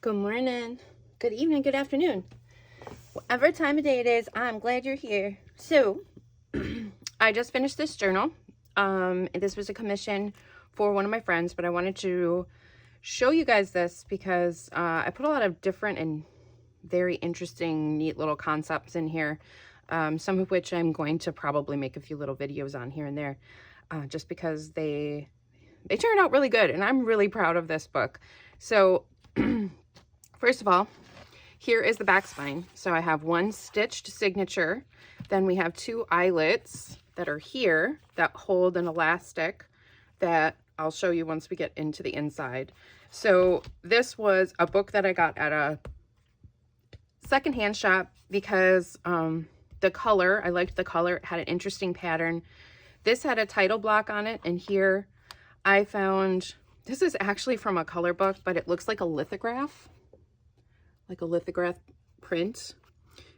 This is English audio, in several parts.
Good morning, good evening, good afternoon. Whatever time of day it is, I'm glad you're here. So, I just finished this journal. This was a commission for one of my friends, but I wanted to show you guys this because I put a lot of different and very interesting, neat little concepts in here. Some of which I'm going to probably make a few little videos on here and there, just because they turned out really good, and I'm really proud of this book. So, first of all, here is the back spine. So I have one stitched signature. Then we have two eyelets that are here that hold an elastic that I'll show you once we get into the inside. So this was a book that I got at a secondhand shop because the color, I liked the color. It had an interesting pattern. This had a title block on it, and here I found, this is actually from a color book, but it looks like a lithograph print.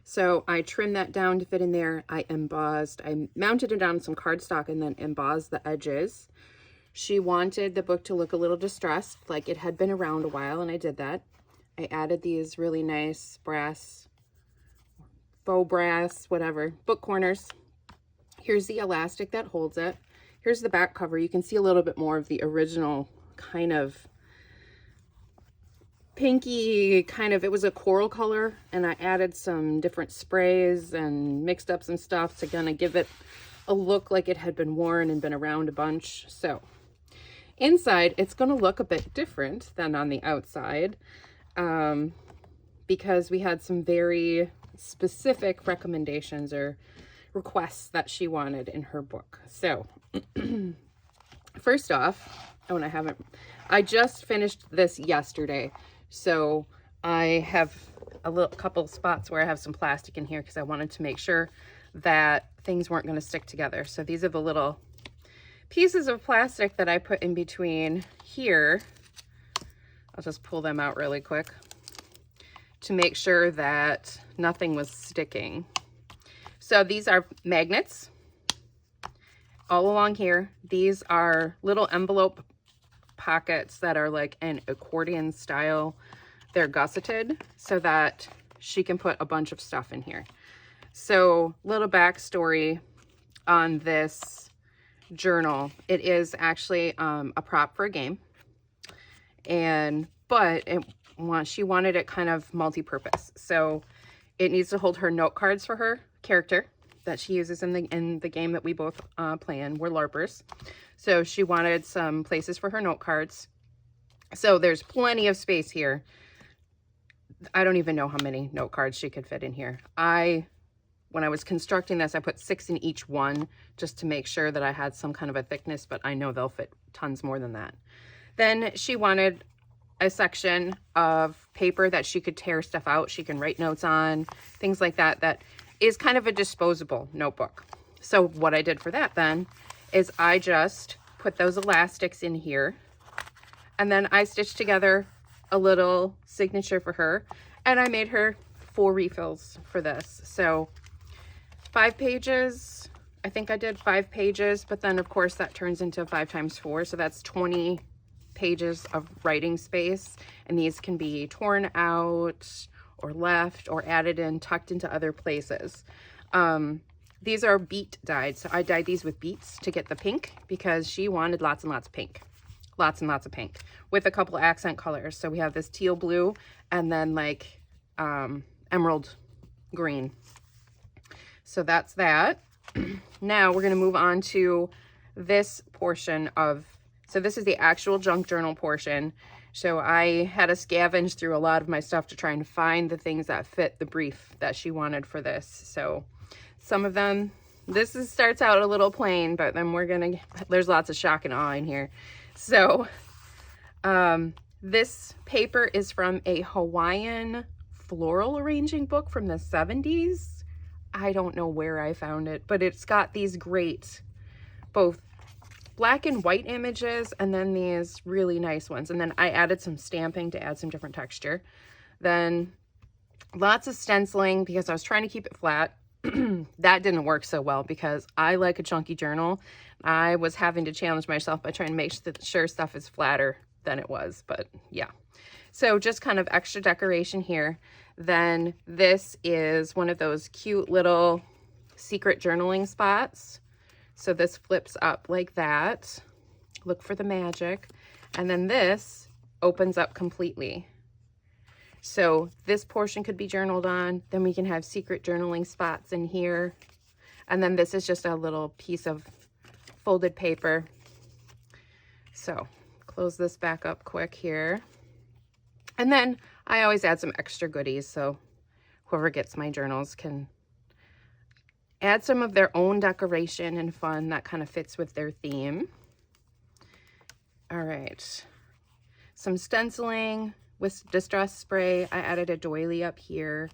So I trimmed that down to fit in there. I embossed, I mounted it on some cardstock and then embossed the edges. She wanted the book to look a little distressed, like it had been around a while, and I did that. I added these really nice brass, faux brass, whatever, book corners. Here's the elastic that holds it. Here's the back cover. You can see a little bit more of the original kind of pinky it was a coral color, and I added some different sprays and mixed up some stuff to kind of give it a look like it had been worn and been around a bunch. So inside it's going to look a bit different than on the outside, because we had some very specific recommendations or requests that she wanted in her book. So first off, I just finished this yesterday. So I have a couple spots where I have some plastic in here because I wanted to make sure that things weren't going to stick together. So these are the little pieces of plastic that I put in between here. I'll just pull them out really quick to make sure that nothing was sticking. So these are magnets all along here. These are little envelope pockets that are like an accordion style. They're gusseted so that she can put a bunch of stuff in here. So little backstory on this journal. It is actually a prop for a game, but she wanted it kind of multi-purpose. So it needs to hold her note cards for her character that she uses in the game that we both play in. We're LARPers. So she wanted some places for her note cards. So there's plenty of space here. I don't even know how many note cards she could fit in here. When I was constructing this, I put 6 in each one just to make sure that I had some kind of a thickness, but I know they'll fit tons more than that. Then she wanted a section of paper that she could tear stuff out. She can write notes on, things like that. That is kind of a disposable notebook. So what I did for that then is I just put those elastics in here, and then I stitched together a little signature for her, and I made her 4 refills for this. So 5 pages, I think I did 5 pages, but then of course that turns into 5 times 4, so that's 20 pages of writing space, and these can be torn out or left or added in, tucked into other places. These are beet dyed, so I dyed these with beets to get the pink because she wanted lots and lots of pink. Lots and lots of pink with a couple accent colors. So we have this teal blue and then like emerald green. So that's that. Now we're going to move on to this portion of, so this is the actual junk journal portion. So I had to scavenge through a lot of my stuff to try and find the things that fit the brief that she wanted for this. So some of them, starts out a little plain, but then there's lots of shock and awe in here. So this paper is from a Hawaiian floral arranging book from the 70s. I don't know where I found it, but it's got these great, both black and white images, and then these really nice ones. And then I added some stamping to add some different texture. Then lots of stenciling because I was trying to keep it flat. That didn't work so well because I like a chunky journal. I was having to challenge myself by trying to make sure stuff is flatter than it was, but yeah. So just kind of extra decoration here. Then this is one of those cute little secret journaling spots. So this flips up like that. Look for the magic. And then this opens up completely. So this portion could be journaled on. Then we can have secret journaling spots in here. And then this is just a little piece of folded paper. So close this back up quick here. And then I always add some extra goodies, so whoever gets my journals can add some of their own decoration and fun that kind of fits with their theme. All right, some stenciling with distress spray. I added a doily up here.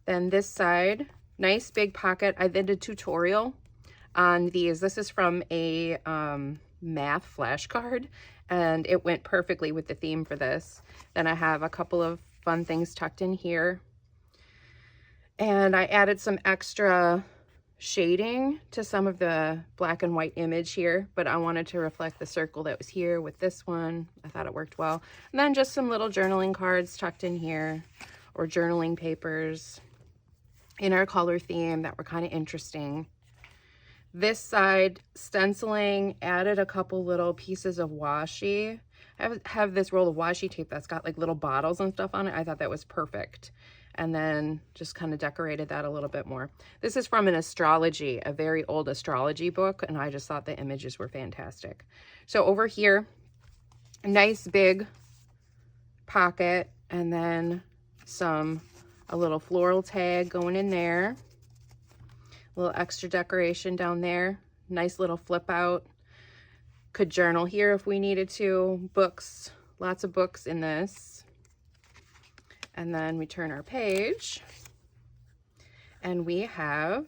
Then this side, nice big pocket. I did a tutorial on these. This is from a math flashcard, and it went perfectly with the theme for this. Then I have a couple of fun things tucked in here. And I added some extra shading to some of the black and white image here, but I wanted to reflect the circle that was here with this one. I thought it worked well. And then just some little journaling cards tucked in here, or journaling papers in our color theme that were kind of interesting. This side, stenciling, added a couple little pieces of washi. I have this roll of washi tape that's got like little bottles and stuff on it. I thought that was perfect. And then just kind of decorated that a little bit more. This is from an astrology, a very old astrology book, and I just thought the images were fantastic. So over here, a nice big pocket, and then a little floral tag going in there. A little extra decoration down there. Nice little flip out. Could journal here if we needed to. Books, lots of books in this. And then we turn our page, and we have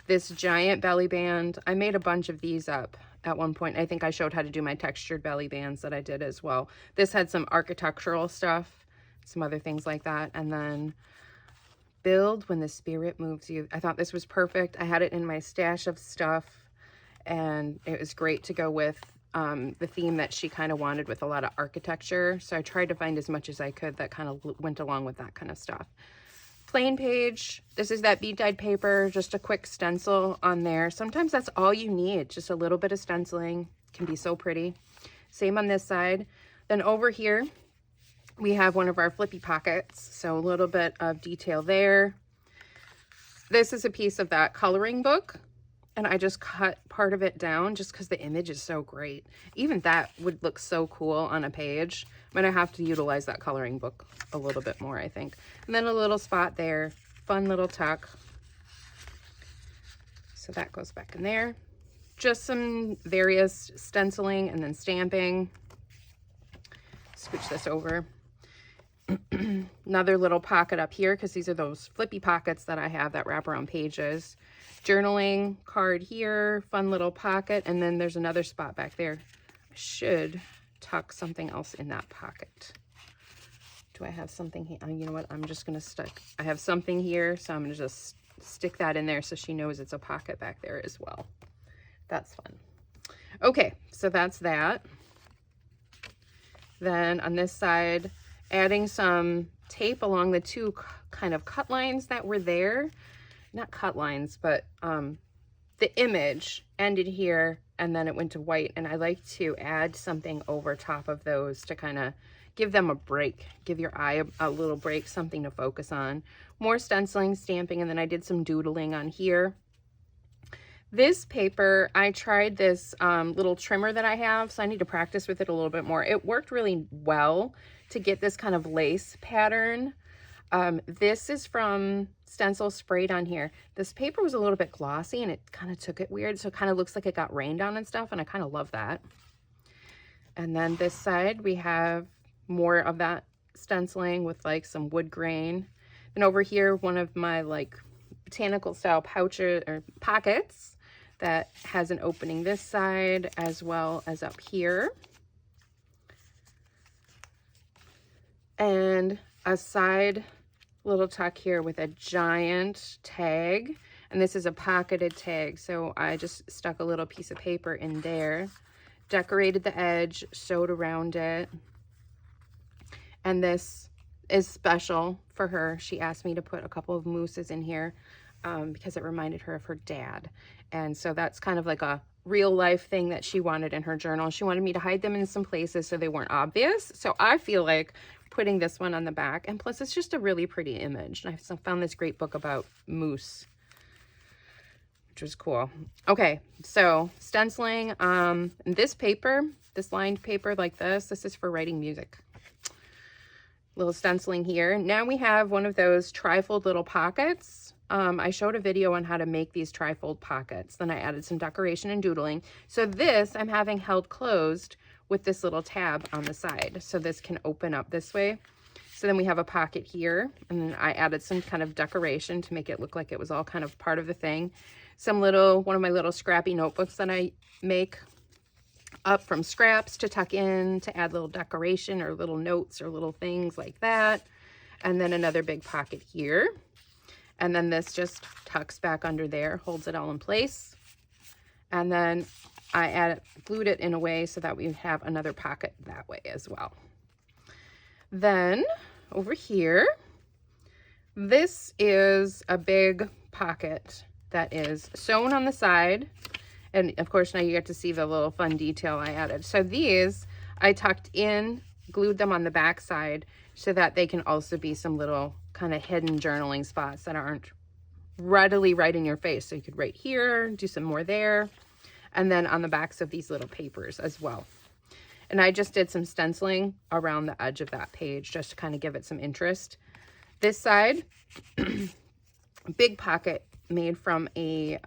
this giant belly band. I made a bunch of these up at one point. I think I showed how to do my textured belly bands that I did as well. This had some architectural stuff, some other things like that. And then build when the spirit moves you. I thought this was perfect. I had it in my stash of stuff, and it was great to go with the theme that she kind of wanted, with a lot of architecture. So I tried to find as much as I could that kind of went along with that kind of stuff. Plain page. This is that bead dyed paper, just a quick stencil on there. Sometimes that's all you need, just a little bit of stenciling. Can be so pretty. Same on this side. Then over here we have one of our flippy pockets, so a little bit of detail there. This is a piece of that coloring book, and I just cut part of it down just because the image is so great. Even that would look so cool on a page. I'm gonna have to utilize that coloring book a little bit more, I think. And then a little spot there, fun little tuck. So that goes back in there. Just some various stenciling and then stamping. Switch this over. Another little pocket up here, because these are those flippy pockets that I have that wrap around pages. Journaling card here, fun little pocket, and then there's another spot back there. I should tuck something else in that pocket. Do I have something here? You know what? I'm just gonna stick. I have something here, so I'm gonna just stick that in there so she knows it's a pocket back there as well. That's fun. Okay, so that's that. Then on this side, adding some tape along the two kind of cut lines that were there. Not cut lines, but the image ended here and then it went to white, and I like to add something over top of those to kind of give them a break, give your eye a little break, something to focus on. More stenciling, stamping, and then I did some doodling on here. This paper, I tried this little trimmer that I have, so I need to practice with it a little bit more. It worked really well to get this kind of lace pattern. This is from Stencil Sprayed on here. This paper was a little bit glossy and it kind of took it weird, so it kind of looks like it got rained on and stuff, and I kind of love that. And then this side we have more of that stenciling with like some wood grain. And over here, one of my like botanical style pouches or pockets that has an opening this side as well as up here. And a side little tuck here with a giant tag, and this is a pocketed tag, so I just stuck a little piece of paper in there, decorated the edge, sewed around it, And this is special for her. She asked me to put a couple of mooses in here because it reminded her of her dad. And so that's kind of like a real life thing that she wanted in her journal. She wanted me to hide them in some places so they weren't obvious. So I feel like putting this one on the back, and plus it's just a really pretty image. And I found this great book about moose, which was cool. Okay, so stenciling, this paper, this lined paper like this is for writing music. Little stenciling here. Now we have one of those trifold little pockets. I showed a video on how to make these trifold pockets. Then I added some decoration and doodling. So this I'm having held closed with this little tab on the side. So this can open up this way. So then we have a pocket here, and then I added some kind of decoration to make it look like it was all kind of part of the thing. One of my little scrappy notebooks that I make up from scraps to tuck in, to add little decoration or little notes or little things like that. And then another big pocket here. And then this just tucks back under there, holds it all in place. And then I glued it in a way so that we have another pocket that way as well. Then over here, this is a big pocket that is sewn on the side. And of course, now you get to see the little fun detail I added. So these I tucked in, glued them on the back side so that they can also be some little kind of hidden journaling spots that aren't readily right in your face. So you could write here, do some more there, and then on the backs of these little papers as well. And I just did some stenciling around the edge of that page just to kind of give it some interest. This side, big pocket made from a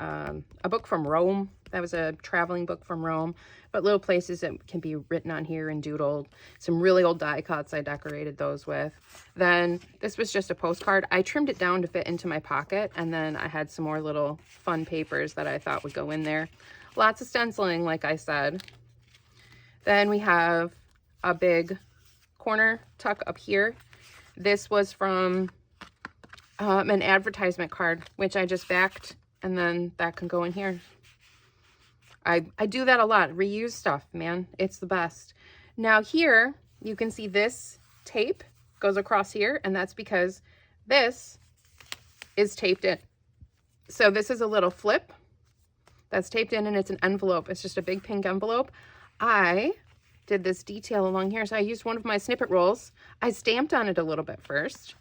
book from Rome. That was a traveling book from Rome, but little places that can be written on here and doodled. Some really old die cuts I decorated those with. Then this was just a postcard. I trimmed it down to fit into my pocket, and then I had some more little fun papers that I thought would go in there. Lots of stenciling, like I said. Then we have a big corner tuck up here. This was from an advertisement card, which I just backed, and then that can go in here. I do that a lot. Reuse stuff, man. It's the best. Now here, you can see this tape goes across here, and that's because this is taped in. So this is a little flip that's taped in, and it's an envelope. It's just a big pink envelope. I did this detail along here. So I used one of my snippet rolls. I stamped on it a little bit first,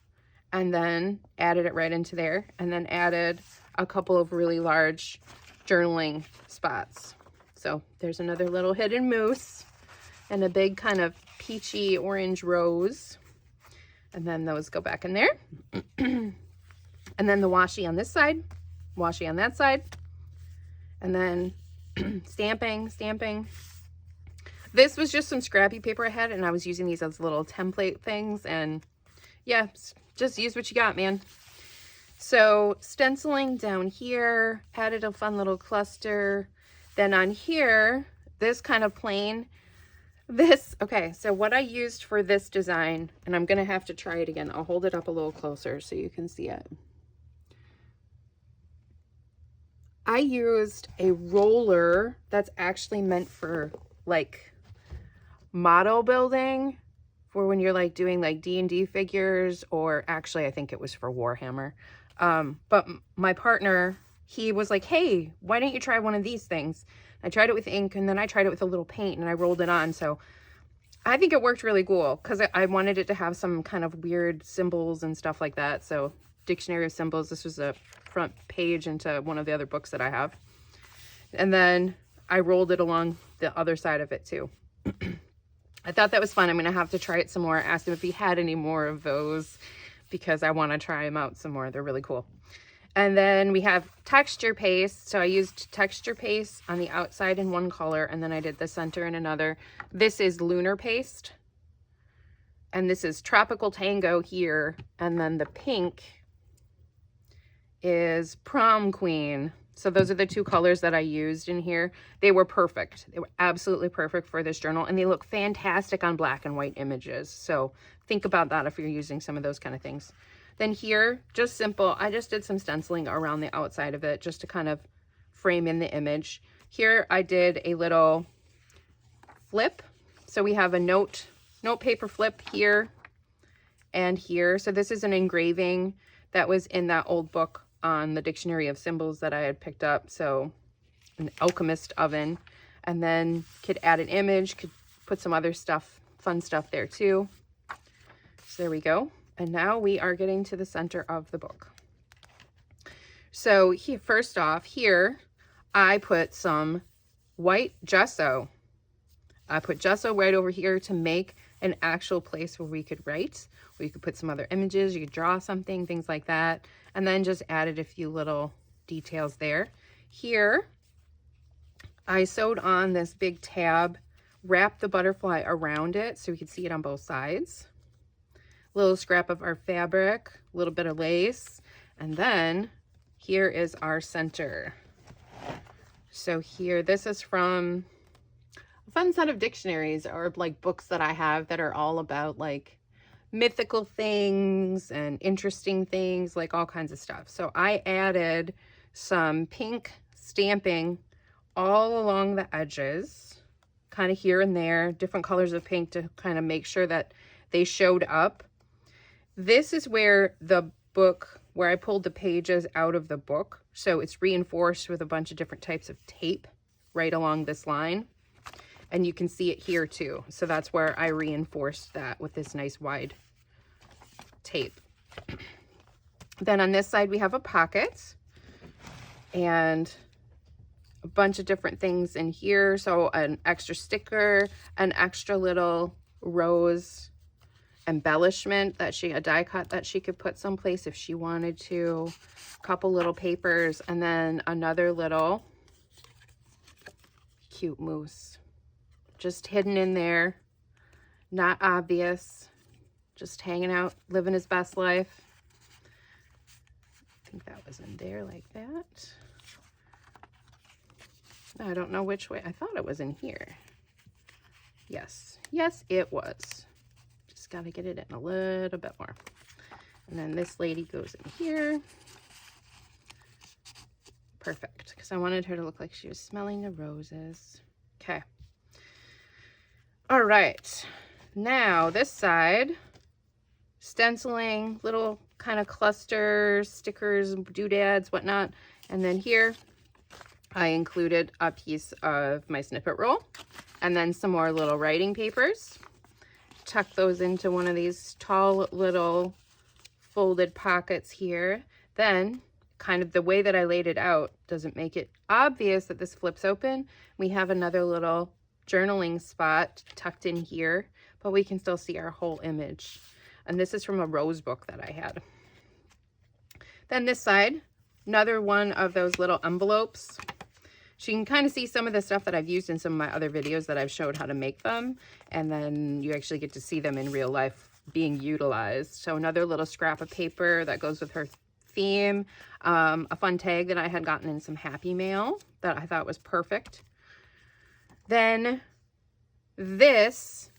and then added it right into there, and then added a couple of really large journaling spots. So there's another little hidden moose and a big kind of peachy orange rose. And then those go back in there. And then the washi on this side, washi on that side. And then stamping. This was just some scrappy paper I had, and I was using these as little template things. And yeah, just use what you got, man. So stenciling down here, added a fun little cluster. Then on here, this kind of plain, okay, so what I used for this design, and I'm gonna have to try it again. I'll hold it up a little closer so you can see it. I used a roller that's actually meant for like model building, for when you're like doing like D&D figures, or actually I think it was for Warhammer. But my partner, he was like, hey, why don't you try one of these things? I tried it with ink, and then I tried it with a little paint, and I rolled it on. So I think it worked really cool because I wanted it to have some kind of weird symbols and stuff like that. So Dictionary of Symbols, this was a front page into one of the other books that I have. And then I rolled it along the other side of it too. I thought that was fun. I'm going to have to try it some more. I asked him if he had any more of those because I want to try them out some more. They're really cool. And then we have texture paste. So I used texture paste on the outside in one color, and then I did the center in another. This is Lunar Paste. And this is Tropical Tango here. And then the pink is Prom Queen. So those are the two colors that I used in here. They were perfect. They were absolutely perfect for this journal, and they look fantastic on black and white images. So think about that if you're using some of those kind of things. Then here, just simple, I just did some stenciling around the outside of it just to kind of frame in the image. Here I did a little flip. So we have a note paper flip here, and here. So this is an engraving that was in that old book on the Dictionary of Symbols that I had picked up. So an alchemist oven, and then could add an image, could put some other stuff, fun stuff there too. So there we go. And now we are getting to the center of the book. So here, first off, here I put some white gesso. I put gesso right over here to make an actual place where we could write, where you could put some other images, you could draw something, things like that, and then just added a few little details there. Here, I sewed on this big tab, wrapped the butterfly around it so we could see it on both sides. Little scrap of our fabric, a little bit of lace, and then here is our center. So here, this is from a fun set of dictionaries or like books that I have that are all about like mythical things and interesting things, like all kinds of stuff. So I added some pink stamping all along the edges, kind of here and there, different colors of pink to kind of make sure that they showed up. This is where the book, where I pulled the pages out of the book. So it's reinforced with a bunch of different types of tape right along this line. And you can see it here too. So that's where I reinforced that with this nice wide tape. Then on this side, we have a pocket and a bunch of different things in here. So an extra sticker, an extra little rose embellishment that a die cut that she could put someplace if she wanted to, a couple little papers, and then another little cute moose just hidden in there, not obvious, just hanging out, living his best life. I think that was in there like that. I don't know which way. I thought it was in here. Yes, it was. Got to get it in a little bit more. And then this lady goes in here. Perfect, because I wanted her to look like she was smelling the roses. Okay. All right. Now this side, stenciling, little kind of clusters, stickers, doodads, whatnot. And then here, I included a piece of my snippet roll and then some more little writing papers. Tuck those into one of these tall little folded pockets here. Then kind of the way that I laid it out doesn't make it obvious that this flips open. We have another little journaling spot tucked in here, but we can still see our whole image. And this is from a rose book that I had. Then this side, another one of those little envelopes. So you can kind of see some of the stuff that I've used in some of my other videos that I've showed how to make them. And then you actually get to see them in real life being utilized. So another little scrap of paper that goes with her theme. A fun tag that I had gotten in some Happy Mail that I thought was perfect. Then this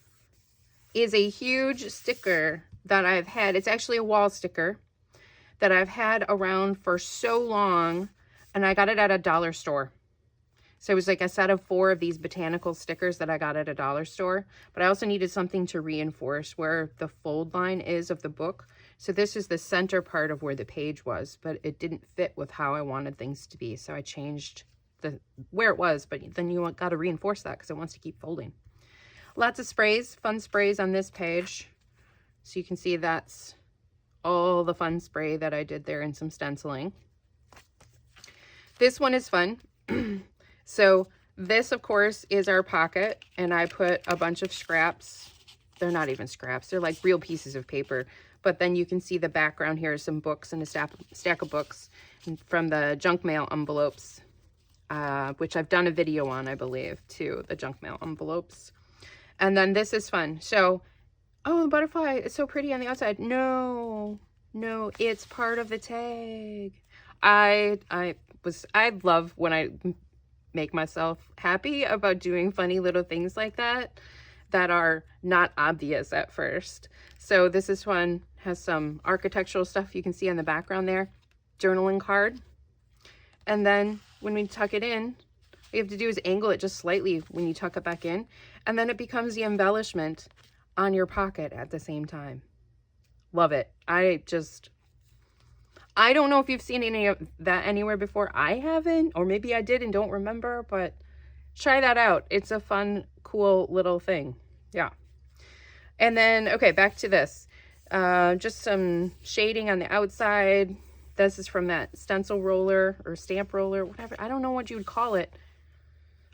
is a huge sticker that I've had. It's actually a wall sticker that I've had around for so long. And I got it at a dollar store. So it was like a set of 4 of these botanical stickers that I got at a dollar store. But I also needed something to reinforce where the fold line is of the book. So this is the center part of where the page was, but it didn't fit with how I wanted things to be. So I changed where it was, but then you got to reinforce that because it wants to keep folding. Lots of sprays, fun sprays on this page. So you can see that's all the fun spray that I did there and some stenciling. This one is fun. So this, of course, is our pocket, and I put a bunch of scraps. They're not even scraps. They're like real pieces of paper. But then you can see the background here, some books and a stack of books from the junk mail envelopes, which I've done a video on, I believe, too, the junk mail envelopes. And then this is fun. So, oh, the butterfly, it's so pretty on the outside. No, it's part of the tag. I love when I make myself happy about doing funny little things like that are not obvious at first. So this is one, has some architectural stuff you can see in the background there, journaling card. And then when we tuck it in, all you have to do is angle it just slightly when you tuck it back in, and then it becomes the embellishment on your pocket at the same time. Love it. I don't know if you've seen any of that anywhere before. I haven't, or maybe I did and don't remember, but try that out. It's a fun, cool little thing. Yeah. And then, okay, back to this. Just some shading on the outside. This is from that stencil roller or stamp roller, whatever. I don't know what you would call it.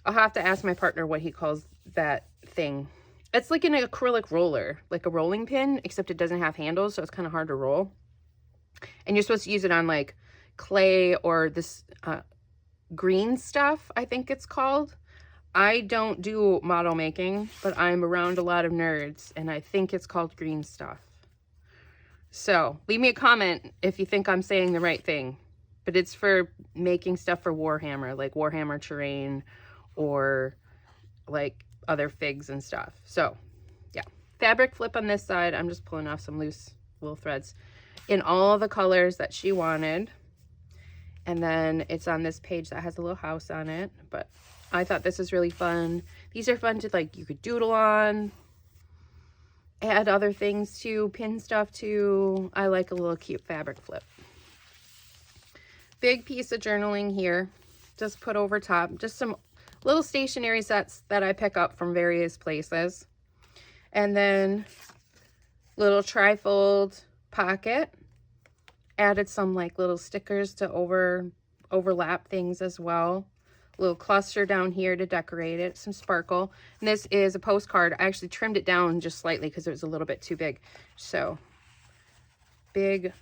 I'll have to ask my partner what he calls that thing. It's like an acrylic roller, like a rolling pin, except it doesn't have handles, so it's kind of hard to roll. And you're supposed to use it on like clay or this green stuff, I think it's called. I don't do model making, but I'm around a lot of nerds, and I think it's called green stuff. So leave me a comment if you think I'm saying the right thing. But it's for making stuff for Warhammer, like Warhammer terrain or like other figs and stuff. So yeah, fabric flip on this side. I'm just pulling off some loose little threads in all the colors that she wanted. And then it's on this page that has a little house on it, but I thought this was really fun. These are fun to, like, you could doodle on, add other things to, pin stuff to. I like a little cute fabric flip. Big piece of journaling here, just put over top. Just some little stationery sets that I pick up from various places. And then little trifold pocket. Added some like little stickers to overlap things as well. Little cluster down here to decorate it, some sparkle. And this is a postcard. I actually trimmed it down just slightly because it was a little bit too big. So big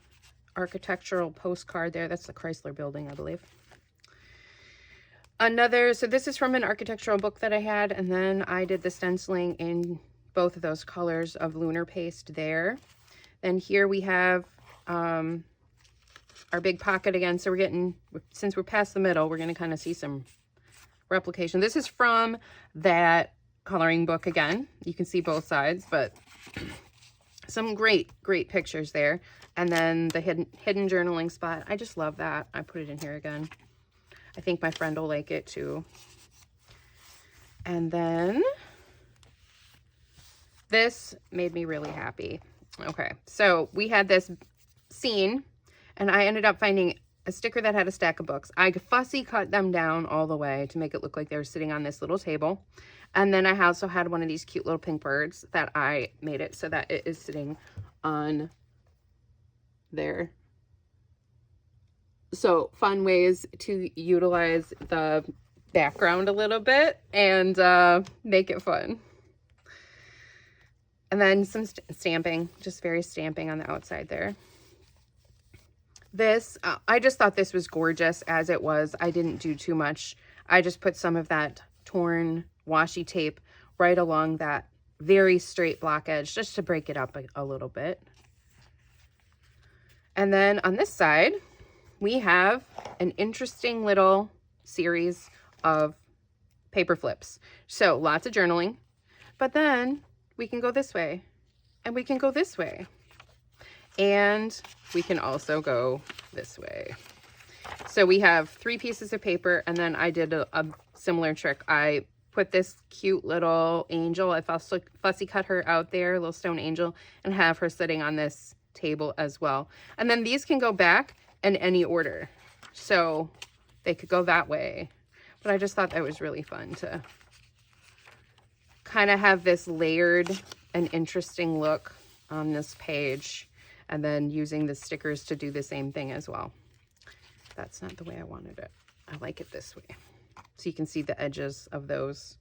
architectural postcard there. That's the Chrysler building, I believe. So this is from an architectural book that I had, and then I did the stenciling in both of those colors of lunar paste there. Then here we have our big pocket again. So we're getting, since we're past the middle, we're going to kind of see some replication. This is from that coloring book again. You can see both sides, but some great pictures there. And then the hidden journaling spot. I just love that. I put it in here again. I think my friend will like it too. And then this made me really happy. Okay, so we had this scene, and I ended up finding a sticker that had a stack of books. I fussy cut them down all the way to make it look like they were sitting on this little table. And then I also had one of these cute little pink birds that I made it so that it is sitting on there. So fun ways to utilize the background a little bit and make it fun. And then some stamping, just various stamping on the outside there. This, I just thought this was gorgeous as it was. I didn't do too much. I just put some of that torn washi tape right along that very straight block edge just to break it up a little bit. And then on this side, we have an interesting little series of paper flips. So lots of journaling, but then we can go this way and we can go this way. And we can also go this way. So we have 3 pieces of paper, and then I did a similar trick. I put this cute little angel, I fussy cut her out there, a little stone angel, and have her sitting on this table as well. And then these can go back in any order. So they could go that way. But I just thought that was really fun to kind of have this layered and interesting look on this page. And then using the stickers to do the same thing as well. That's not the way I wanted it. I like it this way. So you can see the edges of those.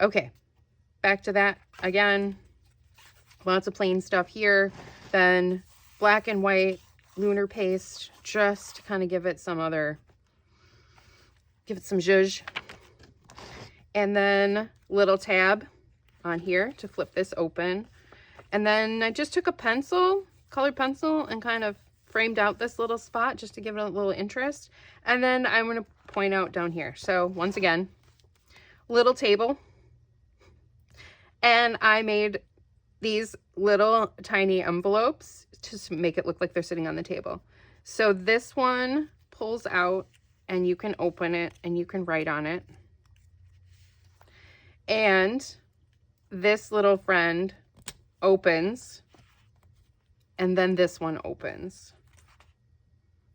Okay, back to that again. Lots of plain stuff here. Then black and white lunar paste, just to kind of give it some zhuzh. And then little tab on here to flip this open. And then I just took a pencil, colored pencil, and kind of framed out this little spot just to give it a little interest. And then I'm going to point out down here. So once again, little table. And I made these little tiny envelopes to make it look like they're sitting on the table. So this one pulls out and you can open it and you can write on it. And this little friend opens and then this one opens.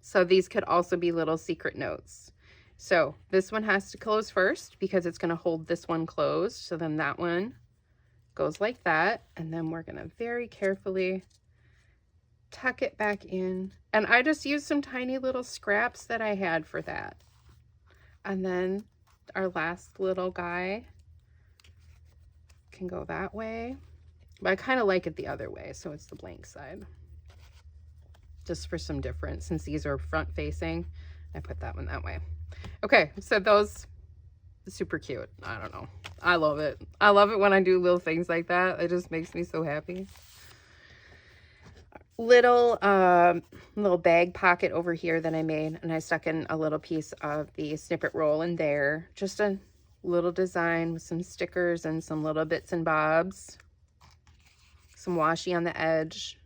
So these could also be little secret notes. So this one has to close first because it's going to hold this one closed. So then that one goes like that. And then we're going to very carefully tuck it back in. And I just used some tiny little scraps that I had for that. And then our last little guy can go that way. But I kind of like it the other way, so it's the blank side. Just for some difference, since these are front facing, I put that one that way. Okay, so those super cute. I don't know. I love it. I love it when I do little things like that. It just makes me so happy. Little bag pocket over here that I made, and I stuck in a little piece of the snippet roll in there. Just a little design with some stickers and some little bits and bobs. Some washi on the edge.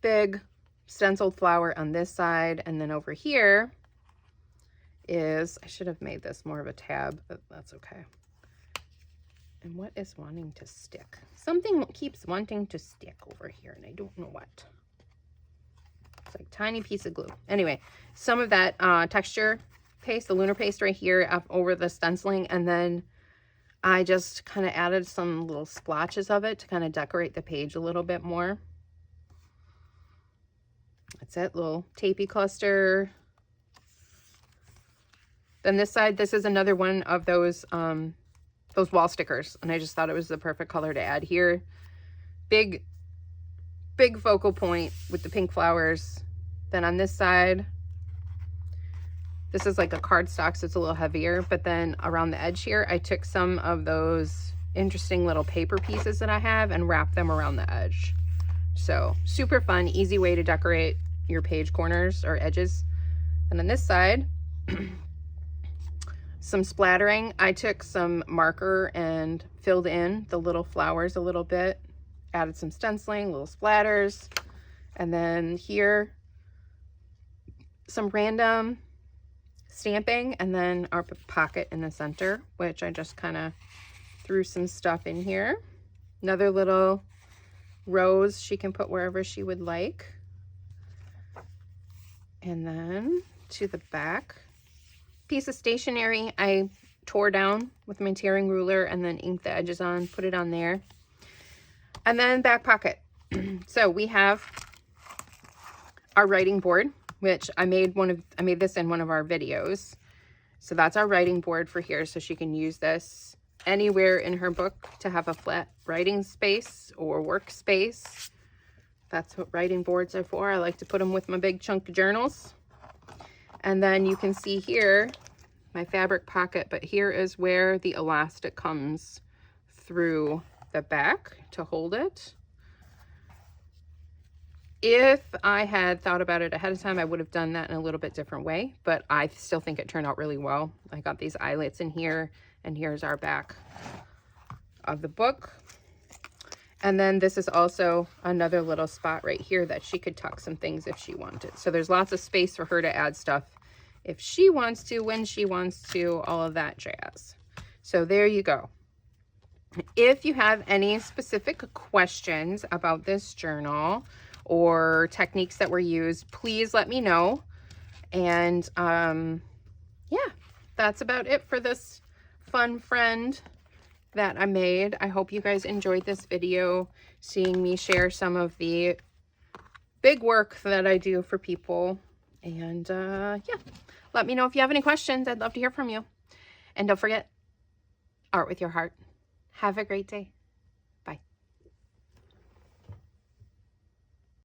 Big stenciled flower on this side, and then over here is, I should have made this more of a tab, but that's okay. And what is wanting to stick? Something keeps wanting to stick over here, and I don't know what. It's like a tiny piece of glue. Anyway, some of that texture paste, the lunar paste right here up over the stenciling, and then I just kind of added some little splotches of it to kind of decorate the page a little bit more. That's it, little tapey cluster. Then this side, this is another one of those wall stickers, and I just thought it was the perfect color to add here. Big focal point with the pink flowers. Then on this side, this is like a cardstock, so it's a little heavier, but then around the edge here, I took some of those interesting little paper pieces that I have and wrapped them around the edge. So super fun, easy way to decorate your page corners or edges. And on this side, some splattering. I took some marker and filled in the little flowers a little bit, added some stenciling, little splatters, and then here, some random stamping, and then our pocket in the center, which I just kind of threw some stuff in here. Another little rose she can put wherever she would like. And then to the back, piece of stationery I tore down with my tearing ruler and then inked the edges on, put it on there. And then back pocket. So we have our writing board, which I made this in one of our videos. So that's our writing board for here. So she can use this anywhere in her book to have a flat writing space or workspace. That's what writing boards are for. I like to put them with my big chunk of journals. And then you can see here my fabric pocket, but here is where the elastic comes through the back to hold it. If I had thought about it ahead of time, I would have done that in a little bit different way, but I still think it turned out really well. I got these eyelets in here, and here's our back of the book. And then this is also another little spot right here that she could tuck some things if she wanted. So there's lots of space for her to add stuff if she wants to, when she wants to, all of that jazz. So there you go. If you have any specific questions about this journal or techniques that were used, please let me know. And yeah, that's about it for this fun friend that I made. I hope you guys enjoyed this video, seeing me share some of the big work that I do for people. And yeah, let me know if you have any questions. I'd love to hear from you. And don't forget, art with your heart. Have a great day.